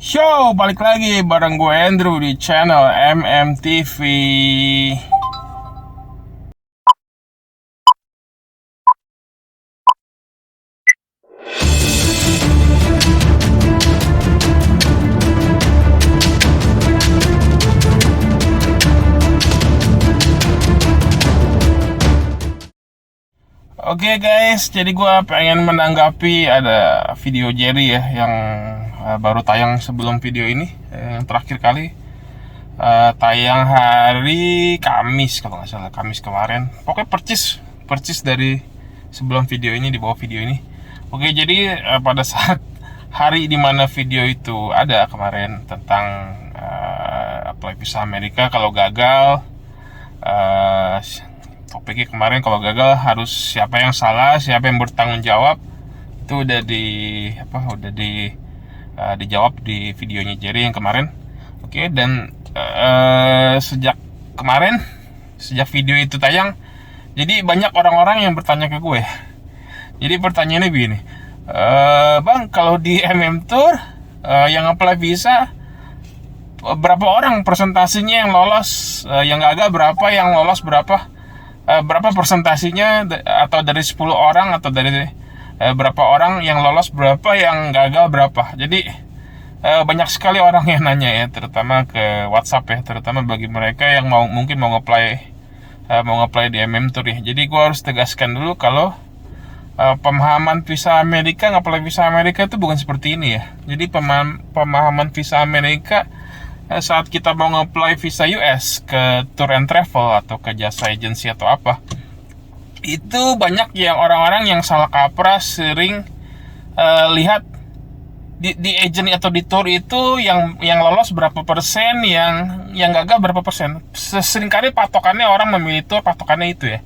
Balik lagi bareng gue Andrew di channel MMTV. Oke guys, jadi gue pengen menanggapi ada video Jerry ya yang baru tayang sebelum video ini, yang terakhir kali tayang hari Kamis kalau nggak salah, Kamis kemarin. Pokoknya percis dari sebelum video ini, di bawah video ini. Oke, jadi pada saat hari dimana video itu ada kemarin tentang apply visa Amerika kalau gagal, topiknya kemarin kalau gagal harus siapa yang salah, siapa yang bertanggung jawab, itu dijawab di videonya Jerry yang kemarin. Oke, dan sejak video itu tayang, jadi banyak orang-orang yang bertanya ke gue. Jadi pertanyaannya begini, bang, kalau di MM Tour yang apply visa berapa orang persentasenya yang lolos, yang gagal berapa, yang lolos berapa, berapa persentasinya, atau dari 10 orang, atau dari berapa orang yang lolos berapa, yang gagal berapa. Jadi banyak sekali orang yang nanya ya, terutama ke WhatsApp ya, terutama bagi mereka yang mungkin mau nge-apply di MM Tour ya. Jadi gue harus tegaskan dulu kalau pemahaman visa Amerika, nge-apply visa Amerika itu bukan seperti ini ya. Jadi pemahaman visa Amerika saat kita mau nge-apply visa US ke tour and travel atau ke jasa agensi atau apa, itu banyak yang orang-orang yang salah kaprah sering lihat di agent atau di tour itu yang lolos berapa persen, yang gagal berapa persen. Seringkali patokannya orang memilih tour, patokannya itu ya.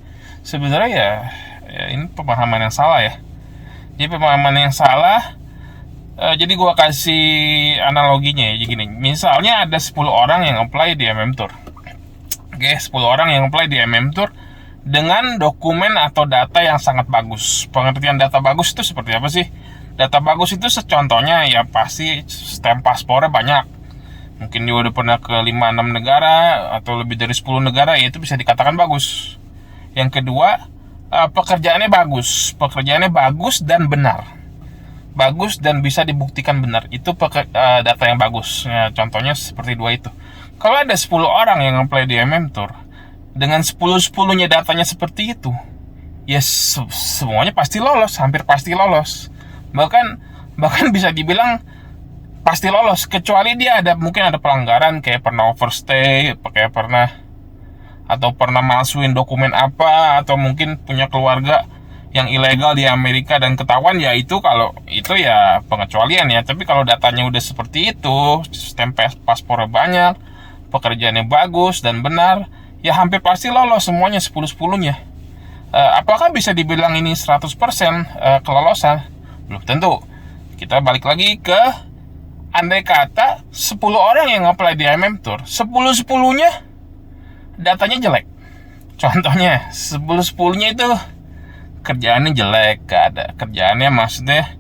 Sebenarnya ya ini pemahaman yang salah ya. Jadi pemahaman yang salah. Jadi gue kasih analoginya ya gini. Misalnya ada 10 orang yang apply di MM Tour. Oke, 10 orang yang apply di MM Tour dengan dokumen atau data yang sangat bagus. Pengertian data bagus itu seperti apa sih? Data bagus itu contohnya ya pasti stamp paspornya banyak. Mungkin dia udah pernah ke 5-6 negara atau lebih dari 10 negara, ya itu bisa dikatakan bagus. Yang kedua, pekerjaannya bagus dan benar. Bagus dan bisa dibuktikan benar. Itu data yang bagus. Ya, contohnya seperti dua itu. Kalau ada 10 orang yang apply di MM Tour dengan 10-10-nya datanya seperti itu, ya semuanya pasti lolos, hampir pasti lolos. Bahkan bisa dibilang pasti lolos, kecuali dia mungkin ada pelanggaran, kayak pernah overstay, kayak pernah malsuin dokumen apa, atau mungkin punya keluarga yang ilegal di Amerika dan ketahuan, ya itu kalau itu ya pengecualian ya. Tapi kalau datanya udah seperti itu, stempel paspornya banyak, pekerjaannya bagus dan benar, ya hampir pasti lolos semuanya, 10-10-nya. Apakah bisa dibilang ini 100% kelolosan? Belum tentu. Kita balik lagi ke andai kata 10 orang yang apply di MM Tour, 10-10-nya datanya jelek. Contohnya 10-10-nya itu kerjaannya jelek, gak ada kerjaannya, maksudnya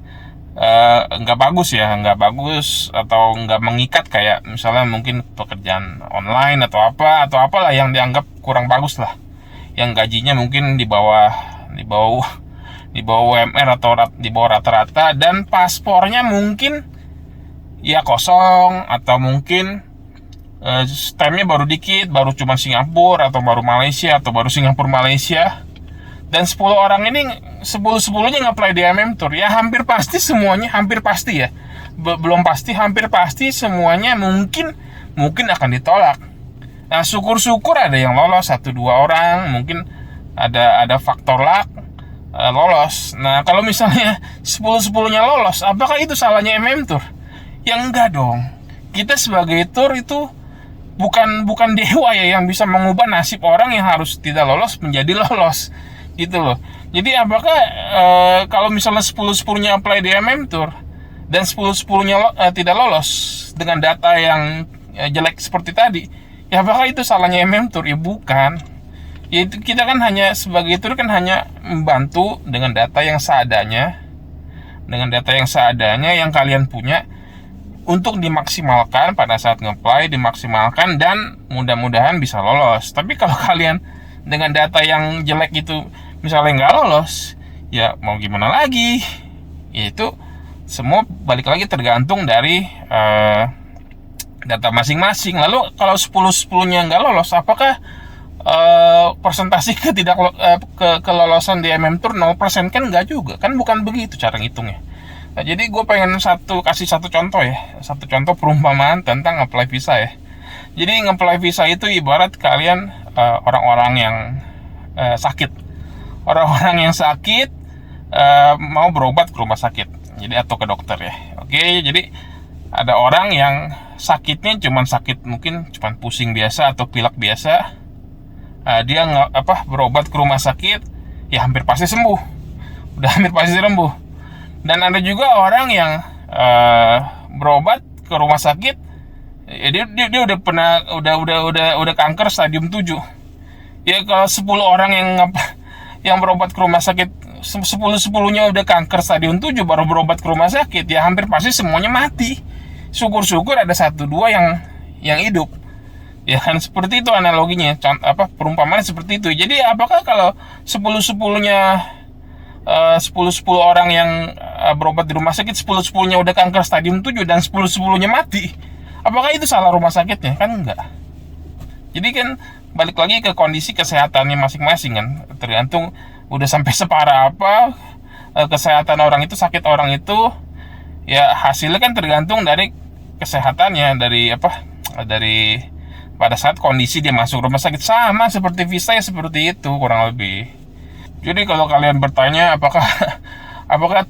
nggak bagus atau nggak mengikat, kayak misalnya mungkin pekerjaan online atau apalah yang dianggap kurang bagus lah, yang gajinya mungkin di bawah UMR atau di bawah rata-rata, dan paspornya mungkin ya kosong, atau mungkin stempnya baru dikit, baru cuma Singapura atau baru Malaysia atau baru Singapura Malaysia. Dan 10 orang ini 10-10-nya nge-apply di MM Tour, ya hampir pasti semuanya, hampir pasti ya, belum pasti, hampir pasti semuanya mungkin akan ditolak. Nah, syukur-syukur ada yang lolos 1-2 orang, mungkin ada faktor luck, lolos. Nah, kalau misalnya 10-10-nya lolos, apakah itu salahnya MM Tour? Ya enggak dong. Kita sebagai tour itu bukan dewa ya yang bisa mengubah nasib orang yang harus tidak lolos menjadi lolos, gitu loh. Jadi apakah kalau misalnya 10-10-nya apply di MM Tour dan 10-10-nya tidak lolos dengan data yang jelek seperti tadi, ya apakah itu salahnya MM Tour? Ya bukan. Ya itu, kita kan hanya sebagai tour kan hanya membantu dengan data yang seadanya yang kalian punya. untuk dimaksimalkan pada saat nge-apply, dimaksimalkan dan mudah-mudahan bisa lolos. Tapi kalau kalian dengan data yang jelek itu misalnya nggak lolos, ya mau gimana lagi? Itu semua balik lagi tergantung dari data masing-masing. Lalu kalau 10-10-nya nggak lolos, apakah persentase kelolosan di MM Tour 0%? Kan nggak juga, kan bukan begitu cara ngitungnya. Nah, jadi gue pengen kasih satu contoh ya, satu contoh perumpamaan tentang apply visa ya. Jadi nge-apply visa itu ibarat kalian orang-orang yang sakit, orang-orang yang sakit mau berobat ke rumah sakit, jadi atau ke dokter ya. Oke, jadi ada orang yang sakitnya mungkin cuma pusing biasa atau pilek biasa, dia berobat ke rumah sakit, ya hampir pasti sembuh, udah hampir pasti sembuh. Dan ada juga orang yang berobat ke rumah sakit, ya dia udah kanker stadium 7. Ya kalau 10 orang yang berobat ke rumah sakit, 10-10-nya udah kanker stadium 7 baru berobat ke rumah sakit, ya hampir pasti semuanya mati. Syukur-syukur ada 1-2 yang hidup. Ya kan seperti itu analoginya, perumpamaan seperti itu. Jadi apakah kalau 10-10-nya 10-10 orang yang berobat di rumah sakit, 10-10-nya udah kanker stadium 7 dan 10-10-nya mati, apakah itu salah rumah sakitnya? Kan enggak. Jadi kan balik lagi ke kondisi kesehatannya masing-masing kan, tergantung udah sampai separah apa kesehatan orang itu, sakit orang itu, ya hasilnya kan tergantung dari kesehatannya, dari pada saat kondisi dia masuk rumah sakit. Sama seperti visa ya, seperti itu kurang lebih. Jadi kalau kalian bertanya apakah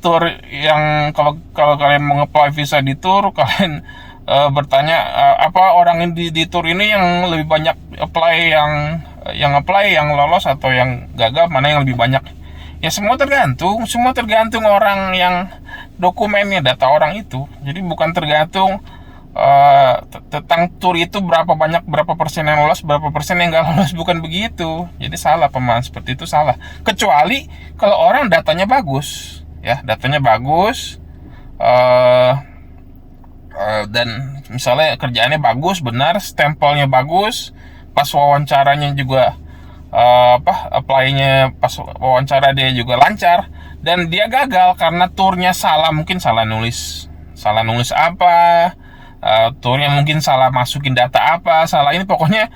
tour yang kalau kalian mau nge-apply visa di tour, kalian bertanya apa orang di tour ini yang lebih banyak apply yang lolos atau yang gagal, mana yang lebih banyak? Ya semua tergantung orang yang dokumennya, data orang itu. Jadi bukan tergantung tentang tour itu berapa persen yang lolos, berapa persen yang nggak lolos, bukan begitu. Jadi salah, pemahaman seperti itu salah. Kecuali kalau orang datanya bagus, ya datanya bagus, dan misalnya kerjaannya bagus, benar, stempelnya bagus, pas wawancaranya juga apply-nya pas wawancara dia juga lancar, dan dia gagal karena turnya salah, mungkin salah nulis apa. Tournya mungkin salah masukin data salah ini, pokoknya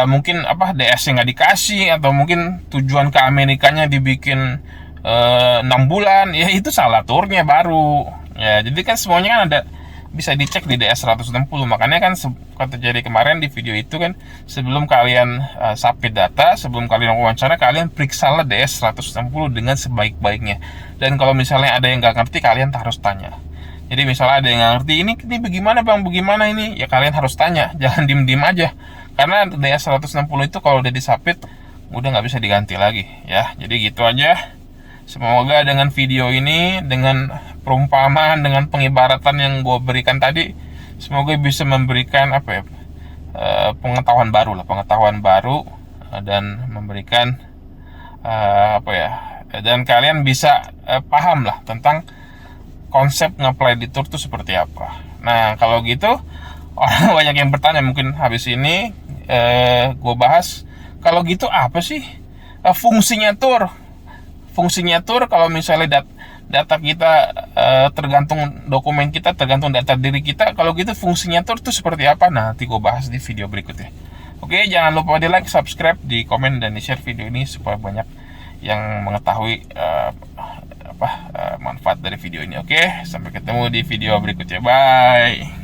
mungkin DS-nya nggak dikasih, atau mungkin tujuan ke Amerikanya dibikin 6 bulan, ya itu salah tournya baru ya. Jadi kan semuanya kan ada, bisa dicek di DS 160. Makanya kan terjadi kemarin di video itu kan, sebelum kalian submit data, sebelum kalian wawancara, kalian periksalah DS 160 dengan sebaik-baiknya. Dan kalau misalnya ada yang nggak ngerti, kalian harus tanya. Jadi misalnya ada yang nggak ngerti, ini bagaimana bang, bagaimana ini, ya kalian harus tanya, jangan diem-diem aja. Karena DS 160 itu kalau udah disubmit, udah nggak bisa diganti lagi ya. Jadi gitu aja. Semoga dengan video ini, dengan perumpamaan, dengan pengibaratan yang gue berikan tadi, semoga bisa memberikan pengetahuan baru dan memberikan dan kalian bisa paham lah tentang konsep nge-apply di tour itu seperti apa. Nah kalau gitu, orang banyak yang bertanya, mungkin habis ini gue bahas, kalau gitu apa sih fungsinya tour? Fungsinya tour kalau misalnya data kita tergantung dokumen kita, tergantung data diri kita, kalau gitu fungsinya tour itu seperti apa? Nah nanti gue bahas di video berikutnya. Oke, jangan lupa di like, subscribe, di komen, dan di share video ini supaya banyak yang mengetahui manfaat dari video ini. Oke, sampai ketemu di video berikutnya. Bye.